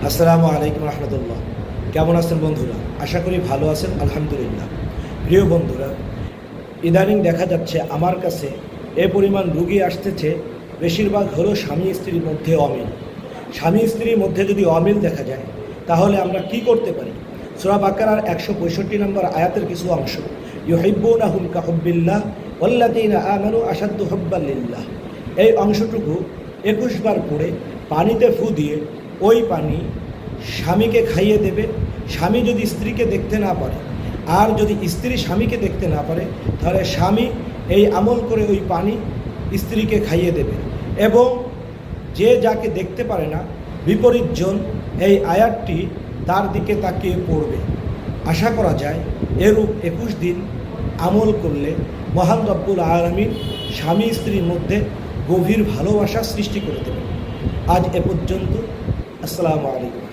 আসসালামু আলাইকুম রহমতুল্লাহ। কেমন আছেন বন্ধুরা? আশা করি ভালো আছেন, আলহামদুলিল্লাহ। প্রিয় বন্ধুরা, ইদানিং দেখা যাচ্ছে আমার কাছে এ পরিমাণ রুগী আসতেছে, বেশিরভাগ হলো স্বামী স্ত্রীর মধ্যে অমিল। স্বামী স্ত্রীর মধ্যে যদি অমিল দেখা যায় তাহলে আমরা কি করতে পারি? সূরা বাকারার 165 নম্বর আয়াতের কিছু অংশ, ইউহিব্বুনাহুম কাহুব্বিল্লাহ ওয়াল্লাযীনা আমানু আশাদ্দু হুব্বান লিল্লাহ, এই অংশটুকু 21 বার পড়ে পানিতে ফু দিয়ে ওই পানি স্বামীকে খাইয়ে দেবে। স্বামী যদি স্ত্রীকে দেখতে না পারে, আর যদি স্ত্রী স্বামীকে দেখতে না পারে, তাহলে স্বামী এই আমল করে ওই পানি স্ত্রীকে খাইয়ে দেবে। এবং যে যাকে দেখতে পারে না, বিপরীত জন এই আয়াতটি তার দিকে তাকিয়ে পড়বে। আশা করা যায় এরূপ 21 দিন আমল করলে মহান রব্বুল আলামিন স্বামী স্ত্রীর মধ্যে গভীর ভালোবাসা সৃষ্টি করে দেবেন। আজ এ পর্যন্ত। আসসালামু আলাইকুম।